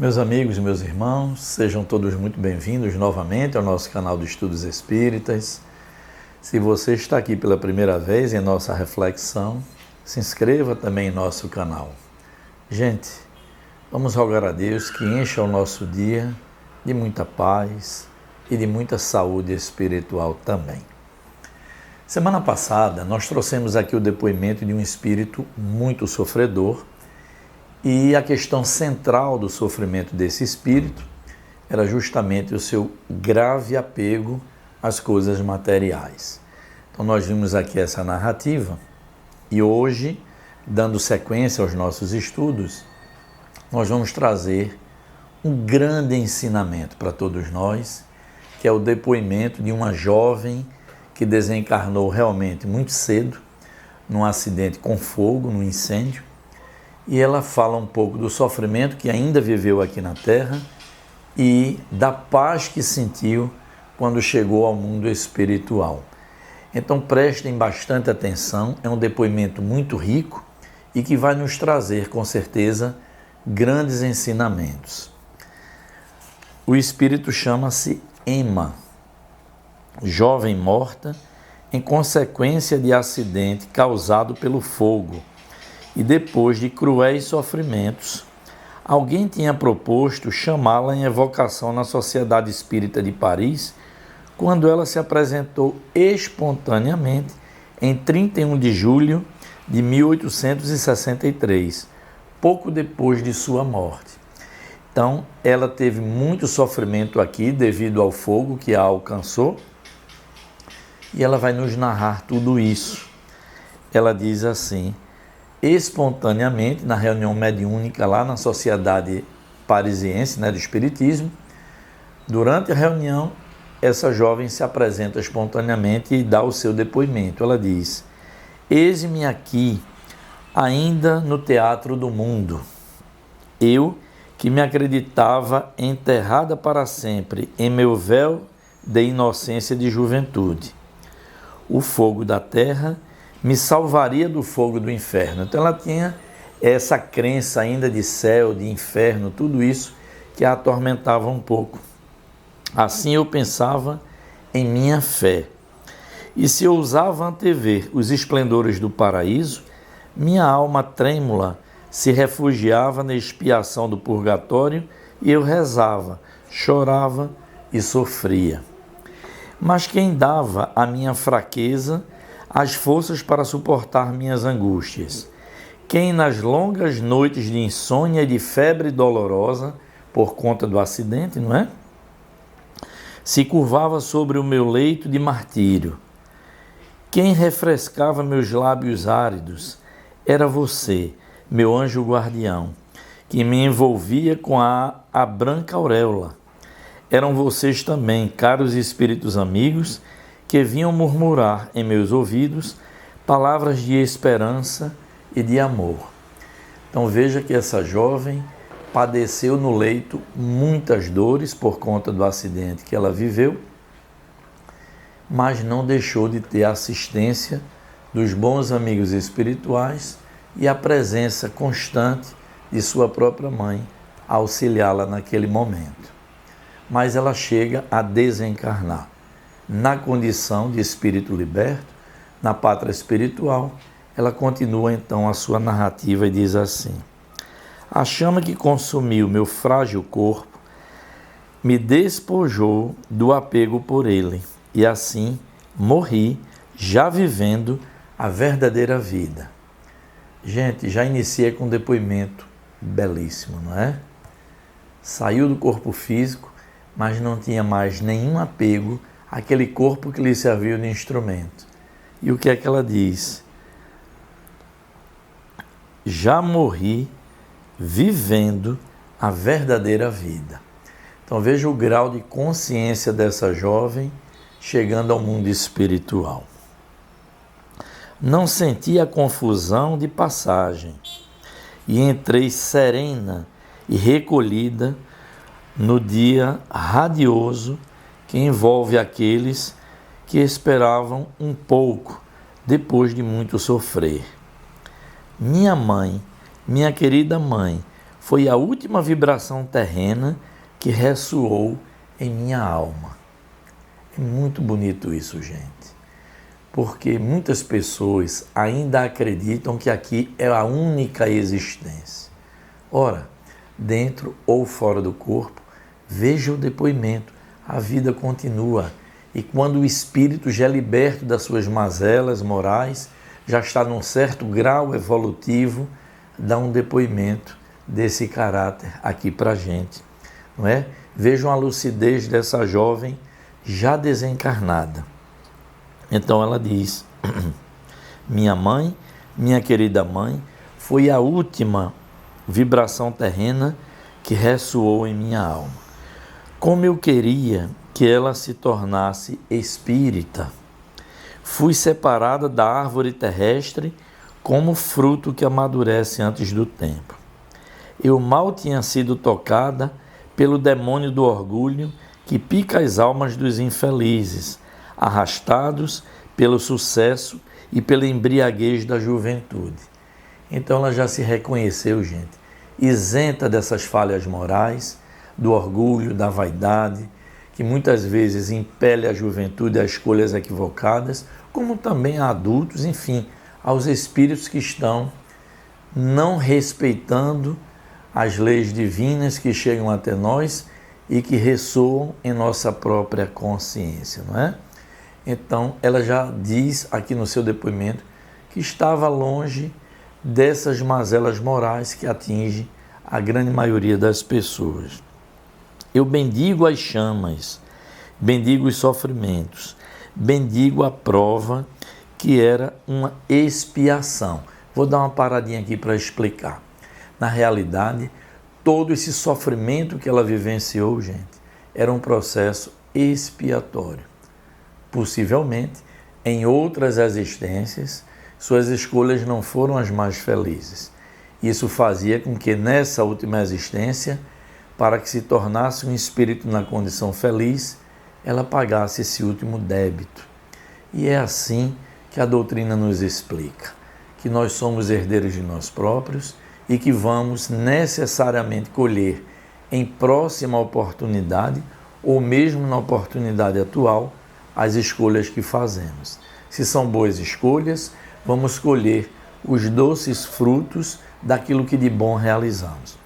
Meus amigos e meus irmãos, sejam todos muito bem-vindos novamente ao nosso canal de Estudos Espíritas. Se você está aqui pela primeira vez em nossa reflexão, se inscreva também em nosso canal. Gente, vamos rogar a Deus que encha o nosso dia de muita paz e de muita saúde espiritual também. Semana passada, nós trouxemos aqui o depoimento de um espírito muito sofredor e a questão central do sofrimento desse espírito era justamente o seu grave apego às coisas materiais. Então nós vimos aqui essa narrativa e hoje, dando sequência aos nossos estudos, nós vamos trazer um grande ensinamento para todos nós, que é o depoimento de uma jovem que desencarnou realmente muito cedo, num acidente com fogo, num incêndio, e ela fala um pouco do sofrimento que ainda viveu aqui na Terra e da paz que sentiu quando chegou ao mundo espiritual. Então prestem bastante atenção, é um depoimento muito rico e que vai nos trazer, com certeza, grandes ensinamentos. O espírito chama-se Emma, jovem morta em consequência de acidente causado pelo fogo e depois de cruéis sofrimentos. Alguém tinha proposto chamá-la em evocação na Sociedade Espírita de Paris quando ela se apresentou espontaneamente em 31 de julho de 1863, pouco depois de sua morte. Então, ela teve muito sofrimento aqui devido ao fogo que a alcançou, e ela vai nos narrar tudo isso. Ela diz assim: espontaneamente, na reunião mediúnica lá na Sociedade Parisiense, do Espiritismo, durante a reunião, essa jovem se apresenta espontaneamente e dá o seu depoimento. Ela diz: eis-me aqui, ainda no teatro do mundo. Eu, que me acreditava enterrada para sempre em meu véu de inocência de juventude. O fogo da terra me salvaria do fogo do inferno. Então ela tinha essa crença ainda de céu, de inferno, tudo isso que a atormentava um pouco. Assim eu pensava em minha fé. E se eu ousava antever os esplendores do paraíso, minha alma trêmula se refugiava na expiação do purgatório e eu rezava, chorava e sofria. Mas quem dava à minha fraqueza as forças para suportar minhas angústias? Quem nas longas noites de insônia e de febre dolorosa, por conta do acidente, se curvava sobre o meu leito de martírio? Quem refrescava meus lábios áridos? Era você, meu anjo guardião, que me envolvia com a branca auréola. Eram vocês também, caros espíritos amigos, que vinham murmurar em meus ouvidos palavras de esperança e de amor. Então veja que essa jovem padeceu no leito muitas dores por conta do acidente que ela viveu, mas não deixou de ter a assistência dos bons amigos espirituais e a presença constante de sua própria mãe a auxiliá-la naquele momento. Mas ela chega a desencarnar. Na condição de espírito liberto, na pátria espiritual, ela continua então a sua narrativa e diz assim: a chama que consumiu meu frágil corpo me despojou do apego por ele, e assim morri, já vivendo a verdadeira vida. Gente, já iniciei com um depoimento belíssimo, não é? Saiu do corpo físico, mas não tinha mais nenhum apego àquele corpo que lhe serviu de instrumento. E o que é que ela diz? Já morri vivendo a verdadeira vida. Então veja o grau de consciência dessa jovem chegando ao mundo espiritual. Não senti a confusão de passagem e entrei serena e recolhida no dia radioso que envolve aqueles que esperavam um pouco depois de muito sofrer. Minha mãe, minha querida mãe, foi a última vibração terrena que ressoou em minha alma. É muito bonito isso, gente, porque muitas pessoas ainda acreditam que aqui é a única existência. Ora, dentro ou fora do corpo, veja o depoimento, a vida continua. E quando o espírito já é liberto das suas mazelas morais, já está num certo grau evolutivo, dá um depoimento desse caráter aqui para a gente, não é? Vejam a lucidez dessa jovem já desencarnada. Então ela diz: minha mãe, minha querida mãe, foi a última vibração terrena que ressoou em minha alma. Como eu queria que ela se tornasse espírita. Fui separada da árvore terrestre como fruto que amadurece antes do tempo. Eu mal tinha sido tocada pelo demônio do orgulho que pica as almas dos infelizes, arrastados pelo sucesso e pela embriaguez da juventude. Então ela já se reconheceu, gente, isenta dessas falhas morais, do orgulho, da vaidade, que muitas vezes impele a juventude a escolhas equivocadas, como também a adultos, enfim, aos espíritos que estão não respeitando as leis divinas que chegam até nós e que ressoam em nossa própria consciência, não é? Então, ela já diz aqui no seu depoimento que estava longe dessas mazelas morais que atingem a grande maioria das pessoas. Eu bendigo as chamas, bendigo os sofrimentos, bendigo a prova que era uma expiação. Vou dar uma paradinha aqui para explicar. Na realidade, todo esse sofrimento que ela vivenciou, gente, era um processo expiatório. Possivelmente, em outras existências, suas escolhas não foram as mais felizes. Isso fazia com que nessa última existência, para que se tornasse um espírito na condição feliz, ela pagasse esse último débito. E é assim que a doutrina nos explica, que nós somos herdeiros de nós próprios e que vamos necessariamente colher em próxima oportunidade, ou mesmo na oportunidade atual, as escolhas que fazemos. Se são boas escolhas, vamos colher os doces frutos daquilo que de bom realizamos.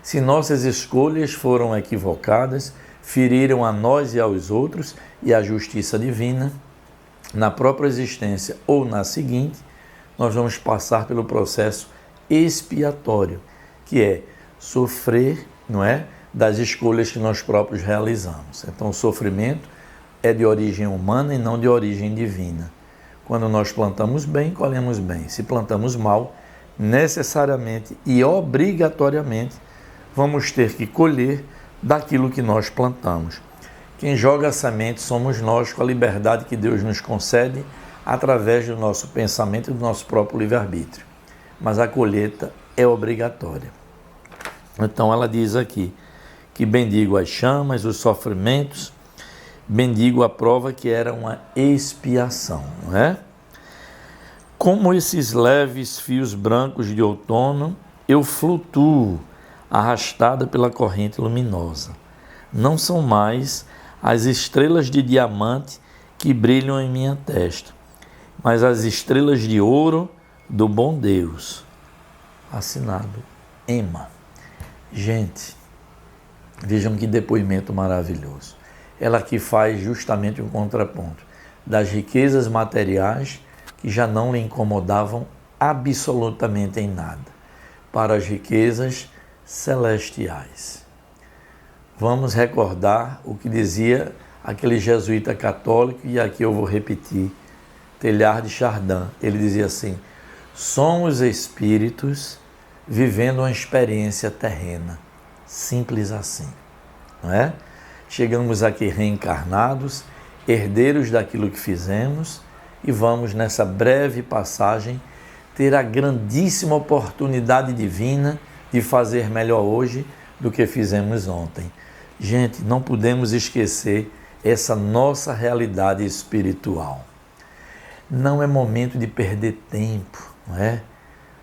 Se nossas escolhas foram equivocadas, feriram a nós e aos outros e a justiça divina, na própria existência ou na seguinte, nós vamos passar pelo processo expiatório, que é sofrer, não é, das escolhas que nós próprios realizamos. Então, o sofrimento é de origem humana e não de origem divina. Quando nós plantamos bem, colhemos bem. Se plantamos mal, necessariamente e obrigatoriamente, vamos ter que colher daquilo que nós plantamos. Quem joga a semente somos nós, com a liberdade que Deus nos concede através do nosso pensamento e do nosso próprio livre-arbítrio. Mas a colheita é obrigatória. Então ela diz aqui que bendigo as chamas, os sofrimentos, bendigo a prova que era uma expiação, não é? Como esses leves fios brancos de outono, eu flutuo, arrastada pela corrente luminosa. Não são mais as estrelas de diamante que brilham em minha testa, mas as estrelas de ouro do bom Deus. Assinado Emma. Gente, vejam que depoimento maravilhoso. Ela aqui faz justamente um contraponto das riquezas materiais que já não lhe incomodavam absolutamente em nada, para as riquezas celestiais. Vamos recordar o que dizia aquele jesuíta católico, e aqui eu vou repetir, Teilhard de Chardin. Ele dizia assim: somos espíritos vivendo uma experiência terrena. Simples assim, não é? Chegamos aqui reencarnados, herdeiros daquilo que fizemos, e vamos nessa breve passagem ter a grandíssima oportunidade divina de fazer melhor hoje do que fizemos ontem. Gente, não podemos esquecer essa nossa realidade espiritual. Não é momento de perder tempo, não é?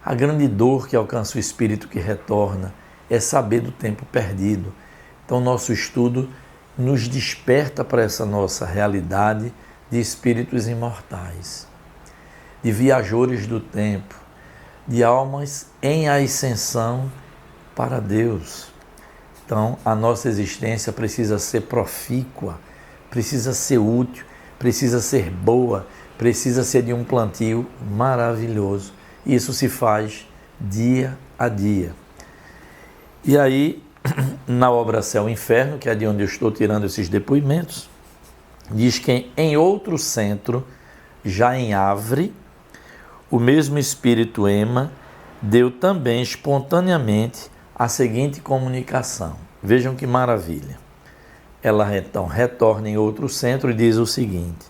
A grande dor que alcança o espírito que retorna é saber do tempo perdido. Então, nosso estudo nos desperta para essa nossa realidade de espíritos imortais, de viajores do tempo, de almas em ascensão para Deus. Então, a nossa existência precisa ser profícua, precisa ser útil, precisa ser boa, precisa ser de um plantio maravilhoso. Isso se faz dia a dia. E aí, na obra Céu e Inferno, que é de onde eu estou tirando esses depoimentos, diz que em outro centro, já em Havre, o mesmo espírito Ema deu também espontaneamente a seguinte comunicação. Vejam que maravilha. Ela então retorna em outro centro e diz o seguinte: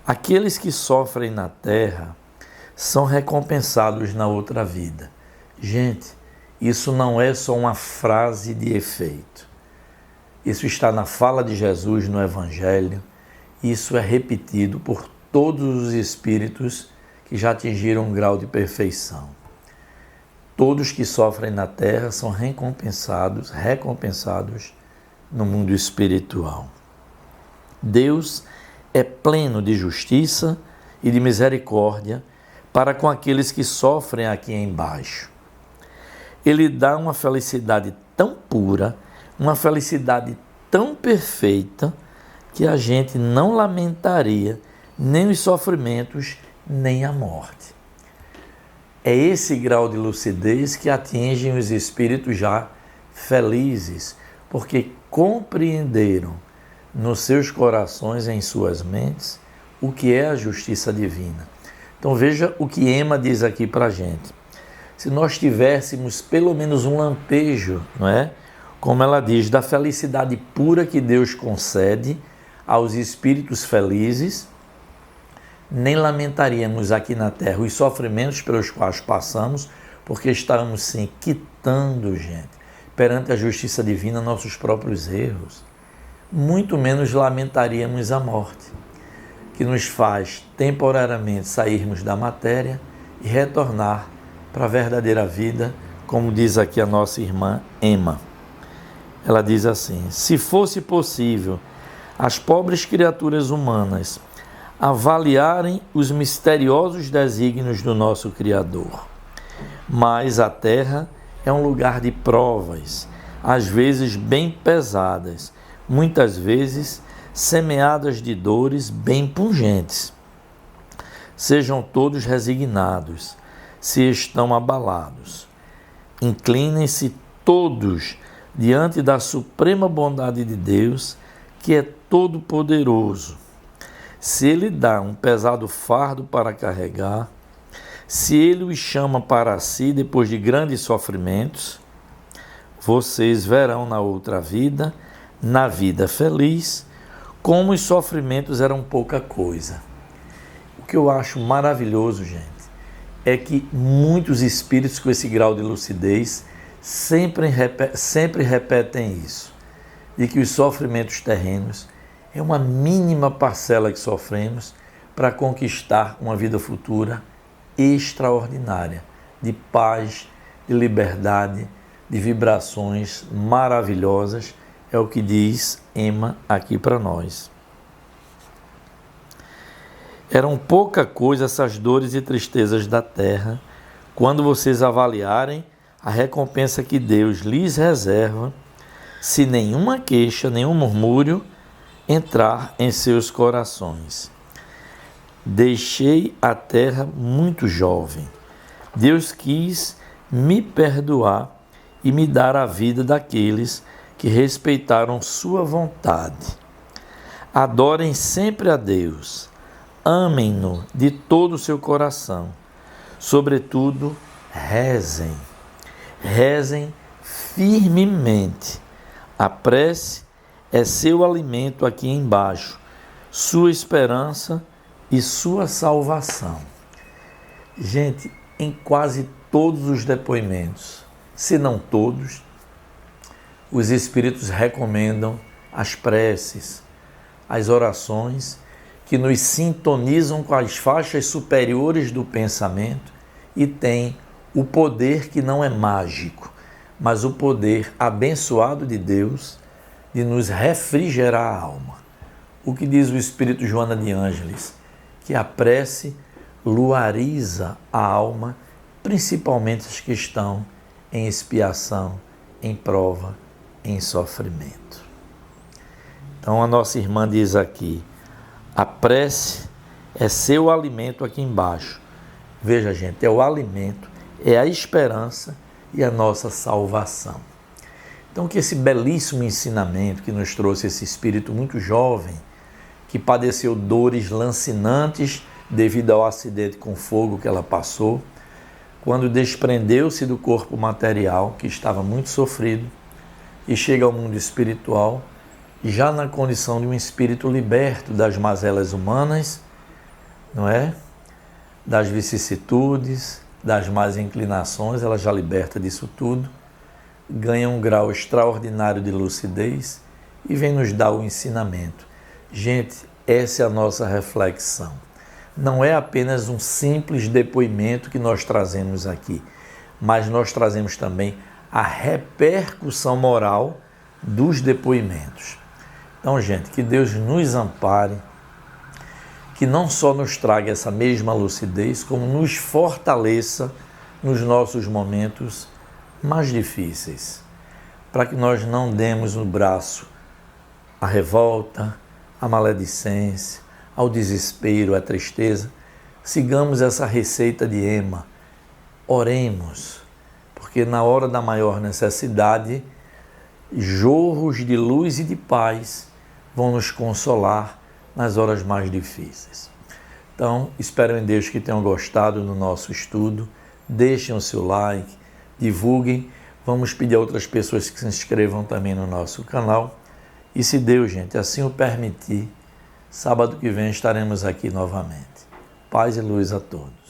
aqueles que sofrem na terra são recompensados na outra vida. Gente, isso não é só uma frase de efeito. Isso está na fala de Jesus no Evangelho. Isso é repetido por todos os espíritos que já atingiram um grau de perfeição. Todos que sofrem na terra são recompensados no mundo espiritual. Deus é pleno de justiça e de misericórdia para com aqueles que sofrem aqui embaixo. Ele dá uma felicidade tão pura, uma felicidade tão perfeita, que a gente não lamentaria nem os sofrimentos, nem a morte. É esse grau de lucidez que atingem os espíritos já felizes, porque compreenderam nos seus corações, em suas mentes, o que é a justiça divina. Então veja o que Ema diz aqui para a gente. Se nós tivéssemos pelo menos um lampejo, não é? Como ela diz, da felicidade pura que Deus concede aos espíritos felizes, nem lamentaríamos aqui na terra os sofrimentos pelos quais passamos, porque estamos sim quitando, gente, perante a justiça divina, nossos próprios erros. Muito menos lamentaríamos a morte, que nos faz temporariamente sairmos da matéria e retornar para a verdadeira vida, como diz aqui a nossa irmã Ema. Ela diz assim: se fosse possível as pobres criaturas humanas avaliarem os misteriosos desígnios do nosso Criador, mas a terra é um lugar de provas, às vezes bem pesadas, muitas vezes semeadas de dores bem pungentes. Sejam todos resignados, se estão abalados. Inclinem-se todos diante da suprema bondade de Deus, que é todo-poderoso. Se Ele dá um pesado fardo para carregar, se Ele os chama para si depois de grandes sofrimentos, vocês verão na outra vida, na vida feliz, como os sofrimentos eram pouca coisa. O que eu acho maravilhoso, gente, é que muitos espíritos com esse grau de lucidez sempre repetem isso, de que os sofrimentos terrenos é uma mínima parcela que sofremos para conquistar uma vida futura extraordinária, de paz, de liberdade, de vibrações maravilhosas, é o que diz Ema aqui para nós. Eram pouca coisa essas dores e tristezas da terra, quando vocês avaliarem a recompensa que Deus lhes reserva, se nenhuma queixa, nenhum murmúrio entrar em seus corações. Deixei a terra muito jovem. Deus quis me perdoar e me dar a vida daqueles que respeitaram sua vontade. Adorem sempre a Deus. Amem-no de todo o seu coração. Sobretudo, rezem. Rezem firmemente. A prece é seu alimento aqui embaixo, sua esperança e sua salvação. Gente, em quase todos os depoimentos, se não todos, os espíritos recomendam as preces, as orações que nos sintonizam com as faixas superiores do pensamento e têm o poder que não é mágico, mas o poder abençoado de Deus de nos refrigerar a alma. O que diz o Espírito Joana de Ângeles? Que a prece luariza a alma, principalmente as que estão em expiação, em prova, em sofrimento. Então a nossa irmã diz aqui, a prece é seu alimento aqui embaixo. Veja, gente, é o alimento, é a esperança e a nossa salvação. Então que esse belíssimo ensinamento que nos trouxe esse espírito muito jovem, que padeceu dores lancinantes devido ao acidente com fogo que ela passou, quando desprendeu-se do corpo material, que estava muito sofrido, e chega ao mundo espiritual, já na condição de um espírito liberto das mazelas humanas, não é? Das vicissitudes, das más inclinações, ela já liberta disso tudo, ganha um grau extraordinário de lucidez e vem nos dar o ensinamento. Gente, essa é a nossa reflexão. Não é apenas um simples depoimento que nós trazemos aqui, mas nós trazemos também a repercussão moral dos depoimentos. Então, gente, que Deus nos ampare, que não só nos traga essa mesma lucidez, como nos fortaleça nos nossos momentos mais difíceis, para que nós não demos no braço à revolta, à maledicência, ao desespero, à tristeza. Sigamos essa receita de Ema, oremos, porque na hora da maior necessidade, jorros de luz e de paz vão nos consolar nas horas mais difíceis. Então, espero em Deus que tenham gostado do nosso estudo, deixem o seu like, divulguem, vamos pedir a outras pessoas que se inscrevam também no nosso canal, e se Deus, gente, assim o permitir, sábado que vem estaremos aqui novamente. Paz e luz a todos.